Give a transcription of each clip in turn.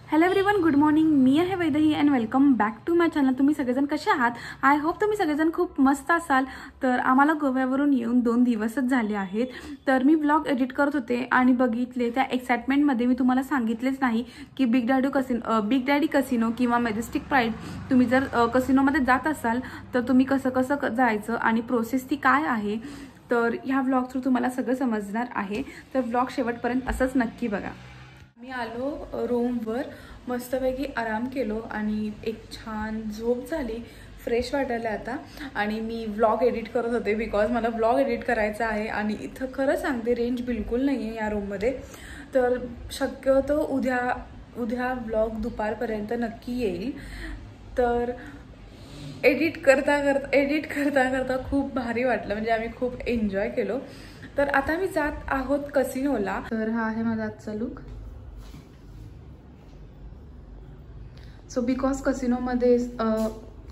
Hello everyone, good morning. मी आहे Vaidehi and welcome back to my channel. तुम्ही सगळेजण कसे आहात? आय होप तुम्ही सगळेजण खूप मस्त असाल. तर आम्हाला गोव्यावरून येऊन 2 दिवसच झाले आहेत. तर मी व्लॉग एडिट करत होते आणि बघितले त्या एक्साइटमेंटमध्ये मी तुम्हाला सांगितलेच नाही की बिग डॅडी कसिनो किंवा मॅजेस्टिक प्राईड तुम्ही जर कसिनोमध्ये जात असाल तर तुम्ही कसं कसं जायचं आणि प्रोसेस ती काय आहे. तर ह्या व्लॉग थ्रू तुम्हाला सगळं समजणार आहे. तर व्लॉग शेवटपर्यंत असंच नक्की बघा. मी आलो रूमवर, मस्तपैकी आराम केलो आणि एक छान झोप झाली. फ्रेश वाटायला आता आणि मी व्लॉग एडिट करत होते बिकॉज मला व्लॉग एडिट करायचा आहे. आणि इथं खरं सांगते रेंज बिलकुल नाही आहे या रूममध्ये. तर शक्यतो उद्या व्लॉग दुपारपर्यंत नक्की येईल. तर एडिट करता खूप भारी वाटलं, म्हणजे आम्ही खूप एन्जॉय केलो. तर आता मी जात आहोत कसिनोला. तर हा आहे माझा आजचा लुक. सो बिकॉज कसिनोमध्ये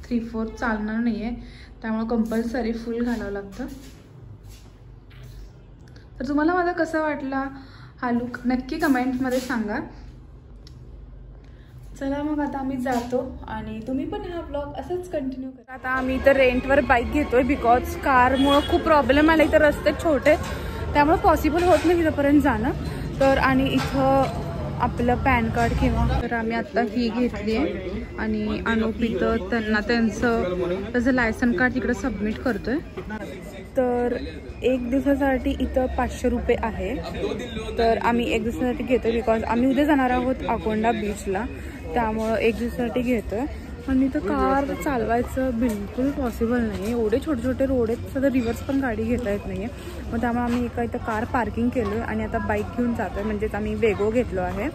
3/4 चालणार नाही आहे, त्यामुळे कंपल्सरी फुल घालावं लागतं. तर तुम्हाला माझा कसा वाटला हा लुक नक्की कमेंटमध्ये सांगा. चला मग आता आम्ही जातो आणि तुम्ही पण हा ब्लॉग असंच कंटिन्यू करा. आता आम्ही इथं रेंटवर बाईक घेतोय बिकॉज कारमुळं खूप प्रॉब्लेम आला. इथं रस्ते छोटे, त्यामुळे पॉसिबल होत नाही तिथंपर्यंत जाणं. तर आणि इथं आपलं पॅन कार्ड किंवा तर आम्ही आता ही घेतली आहे आणि अनुप इथं त्यांना त्याचं लायसन कार्ड तिकडं सबमिट करतोय. तर 1 दिवसासाठी इथं 500 रुपये आहे. तर आम्ही 1 दिवसासाठी घेतोय बिकॉज आम्ही उद्या जाणार आहोत अकोंडा बीचला, त्यामुळं 1 दिवसासाठी घेतोय. पण इथं कार चालवायचं बिलकुल पॉसिबल नाही आहे. एवढे छोटे छोटे रोड आहेत, सध्या रिव्हर्स पण गाडी घेता येत नाही आहे. मग त्यामुळे आम्ही इथं कार पार्किंग केलो आहे आणि आता बाईक घेऊन जातो आहे. म्हणजेच आम्ही वेगो घेतलो आहे,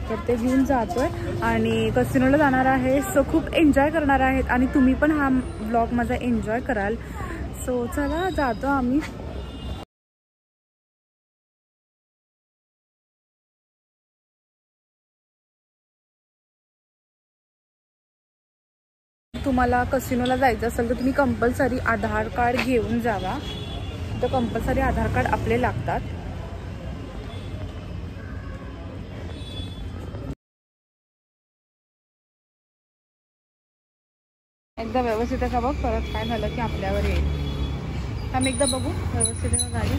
तर ते घेऊन जातो आहे आणि कसिनोला जाणार आहे. सो खूप एन्जॉय करणार आहेत आणि तुम्ही पण हा व्लॉग माझा एन्जॉय कराल. सो चला जातो आम्ही. तुम्हाला कसिनोला जायचं असेल तर तुम्ही कंपल्सरी आधार कार्ड घेऊन जावा. तर कंपल्सरी आधार कार्ड आपले लागतात. एकदा व्यवस्थित आहे का बघ, परत काय झालं की आपल्यावर येईल. आम्ही एकदा बघू व्यवस्थित आहे का गाडी,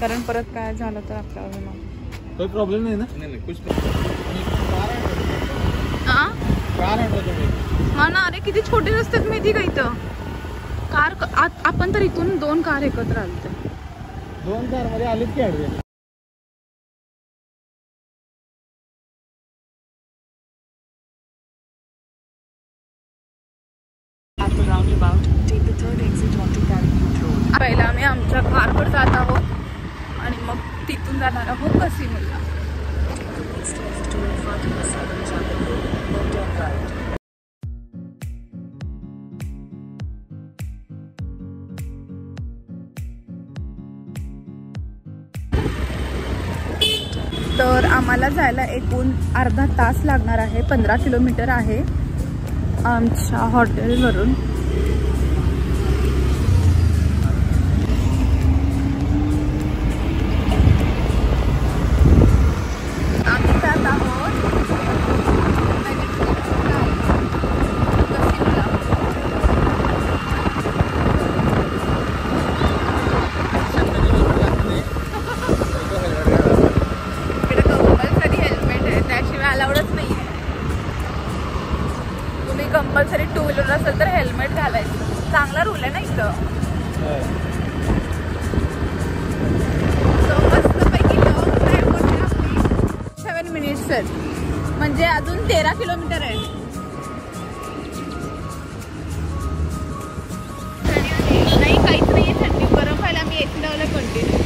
कारण परत काय झालं तर आपल्यावर मग कोई प्रॉब्लेम नाही ना. नाही कुछ हा ना. अरे किती छोटे रस्ते आहेत माहिती का इथं. कार आपण तर इथून 2 कार एकत्र आलते. 2 कार मध्ये आलेत की आडवे. पहिला आम्ही आमच्या कारवर जात आहोत आणि मग तिथून जाणार आहोत कसिनोला. तर आम्हाला जायला एकूण अर्धा तास लागणार आहे. 15 किलोमीटर आहे आमच्या हॉटेलवरून. आम्ही जात आहोत कंपल्सरी 2 व्हीलर असेल तर हेल्मेट घालायचं. चांगला रूल आहे ना इथं. सो मस्तपैकी लॉंग ड्राईव्ह होते आपली. 7 मिनिट्स आहेत, म्हणजे अजून 13 किलोमीटर आहे. नाही काहीच नाही आहे, थंडी बरं व्हायला मी AC लावलं कंटिन्यू.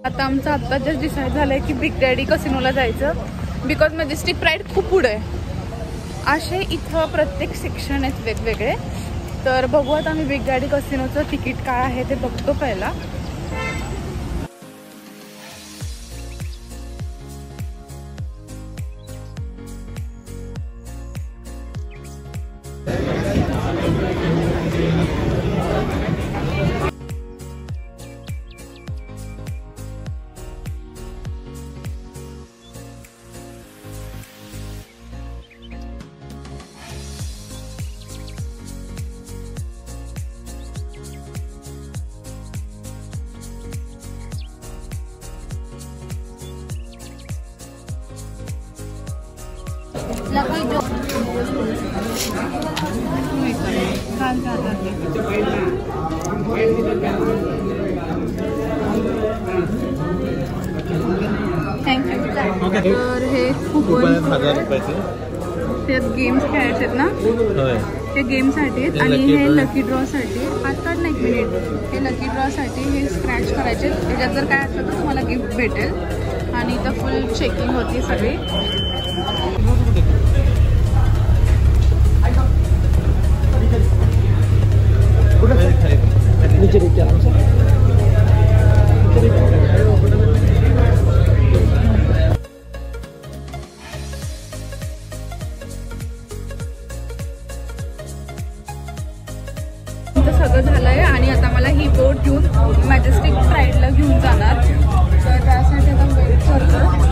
आता आमचं आत्ता जस्ट डिसाईड झालंय की बिग डॅडी कसिनोला जायचं, बिकॉज मॅजेस्टिक प्राईड खूप पुढे आहे. असे इथं प्रत्येक सेक्शन आहेत वेगवेगळे. तर बघू आता आम्ही बिग डॅडी कसिनोचं तिकीट काय आहे ते बघतो पहिला. तर हे कूपन 1000 रुपयाचे त्यात गेम्स खेळायचे आहेत ना, ते गेमसाठी आहेत. आणि हे लकी ड्रॉसाठी. आता नाही, एक मिनिट, हे लकी ड्रॉसाठी हे स्क्रॅच करायचे. त्याच्यात जर काय असलं तर तुम्हाला गिफ्ट भेटेल. आणि इथं फुल चेकिंग होती सगळी. सगळं झालंय आणि आता मला ही बोट घेऊन मॅजेस्टिक प्राईडला घेऊन जाणार. तर त्यासाठी आता वेट करतो.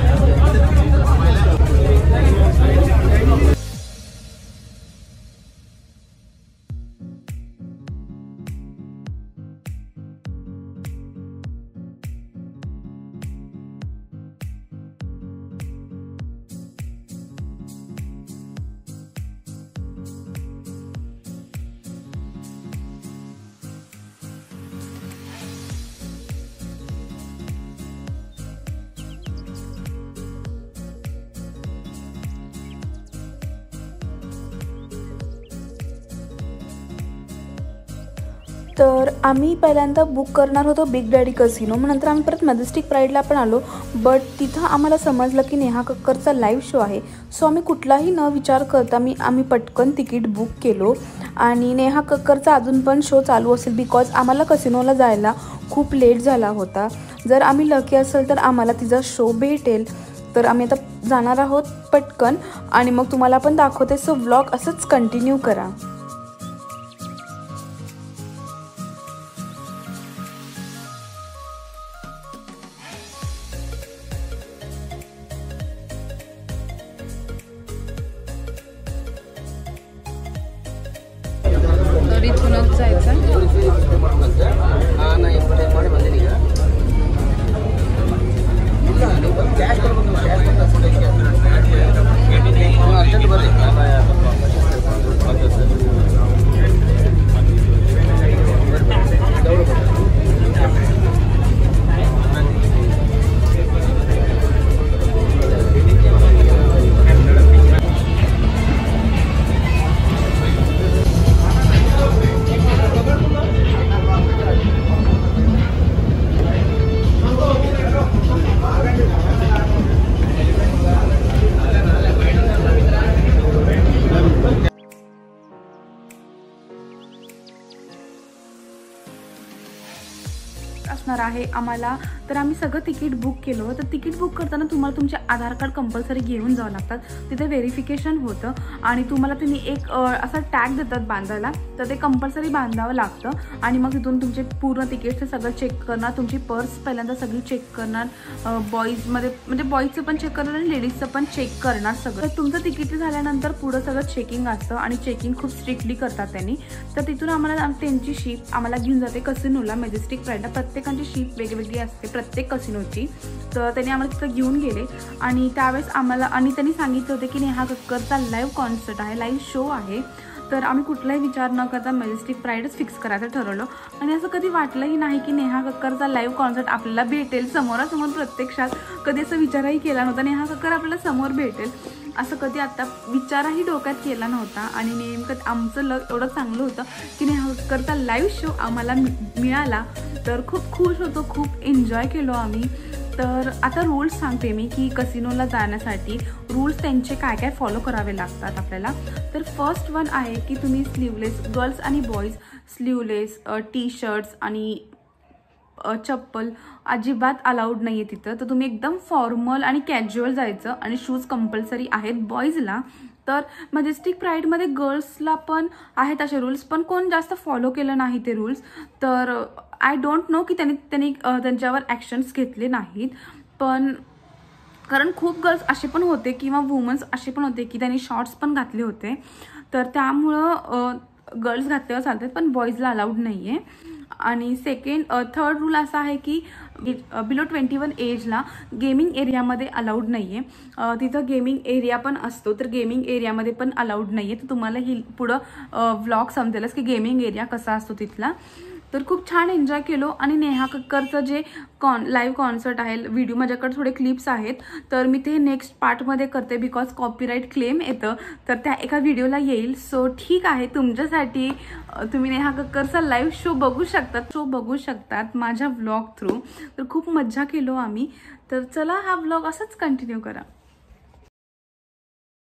तर आम्ही पहिल्यांदा बुक करणार होतो बिग डॅडी कसिनो, मग नंतर आम्ही परत मॅजेस्टिक प्राईडला पण आलो. बट तिथं आम्हाला समजलं की नेहा कक्करचा लाईव्ह शो आहे. सो आम्ही कुठलाही न विचार करता आम्ही पटकन तिकीट बुक केलो. आणि नेहा कक्करचा अजून पण शो चालू असेल, बिकॉज आम्हाला कसिनोला जायला खूप लेट झाला होता. जर आम्ही लकी असेल तर आम्हाला तिचा शो भेटेल. तर आम्ही आता जाणार आहोत पटकन आणि मग तुम्हाला पण दाखवते. सो व्लॉग असंच कंटिन्यू करा. इथूनच जायचं. असणार आहे आम्हाला. तर आम्ही सगळं तिकीट बुक केलं. तर तिकीट बुक करताना तुम्हाला तुमचे आधार कार्ड कंपल्सरी घेऊन जावं लागतात. तिथे व्हेरिफिकेशन होतं आणि तुम्हाला त्यांनी एक असा टॅग देतात बांधायला, तर ते कंपल्सरी बांधावं लागतं. आणि मग तिथून तुमचे पूर्ण तिकीटचं सगळं चेक करणार. तुमची पर्स पहिल्यांदा सगळी चेक करणार. बॉईजमध्ये म्हणजे बॉईजचं पण चेक करणार आणि लेडीजचं पण चेक करणार सगळं. तर तुमचं तिकीट झाल्यानंतर पुढं सगळं चेकिंग असतं आणि चेकिंग खूप स्ट्रिक्टली करतात त्यांनी. तर तिथून आम्हाला त्यांची शीप आम्हाला घेऊन जाते कसिनोला, मॅजेस्टिक प्राईडला. प्रत्येकाची शीप वेगवेगळी असते प्रत्येक कसिनोची. तर त्यांनी आम्हाला तिथं घेऊन गेले आणि त्यावेळेस आम्हाला आणि त्यांनी सांगितलं होतं की नेहा कक्करचा लाईव्ह कॉन्सर्ट आहे, लाईव्ह शो आहे. तर आम्ही कुठलाही विचार न करता मॅजेस्टिक प्राईडच फिक्स करायचं ठरवलं. आणि असं कधी वाटलंही नाही की नेहा कक्करचा लाईव्ह कॉन्सर्ट आपल्याला भेटेल समोरासमोर. प्रत्यक्षात कधी असं विचारही केला नव्हता नेहा कक्कर आपल्याला समोर भेटेल असं कधी आता विचारही डोक्यात केला नव्हता. आणि नेमकं आमचं लक एवढं चांगलं होतं की नेहा कक्करचा लाईव्ह शो आम्हाला मिळाला. तर खूप खुश होतो, खूप एन्जॉय केलो आम्ही. तर आता रूल्स सांगते मी की कसिनोला जाण्यासाठी रूल्स त्यांचे काय काय फॉलो करावे लागतात आपल्याला. तर फर्स्ट वन आहे की तुम्ही स्लीवलेस, गर्ल्स आणि बॉईज स्लीवलेस टी शर्ट्स आणि चप्पल अजिबात अलाउड नाही आहे तिथं. तर तुम्ही एकदम फॉर्मल आणि कॅज्युअल जायचं आणि शूज कंपल्सरी आहेत बॉईजला. तर मॅजेस्टिक प्राईडमध्ये गर्ल्सला पण आहेत असे रूल्स, पण कोण जास्त फॉलो केलं नाही ते रूल्स. तर आय डोंट नो की त्यांनी त्यांच्यावर ॲक्शन्स घेतले नाहीत. पण कारण खूप गर्ल्स असे पण होते किंवा वुमन्स असे पण होते की त्यांनी शॉर्ट्स पण घातले होते. तर त्यामुळं गर्ल्स घातल्यावर चालतात पण बॉईजला अलाउड नाही आहे. आणि थर्ड रूल असा आहे की बिलो 21 एजला गेमिंग एरियामध्ये अलाउड नाही आहे. तिथं गेमिंग एरिया पण असतो, तर गेमिंग एरियामध्ये पण अलाउड नाही आहे. तर तुम्हाला ही पुढं व्लॉग समजेलच की गेमिंग एरिया कसा असतो तिथला. तर खूप छान एन्जॉय केलो. आणि नेहा कक्करचं जे लाईव्ह कॉन्सर्ट आहे, व्हिडिओ माझ्याकडे थोडे क्लिप्स आहेत, तर मी ते नेक्स्ट पार्टमध्ये करते बिकॉज कॉपीराईट क्लेम येतं, तर त्या एका व्हिडिओला येईल. सो ठीक आहे, तुमच्यासाठी तुम्ही नेहा कक्करचा लाईव्ह शो बघू शकतात माझ्या व्लॉग थ्रू. तर खूप मज्जा केलो आम्ही. तर चला हा व्लॉग असाच कंटिन्यू करा.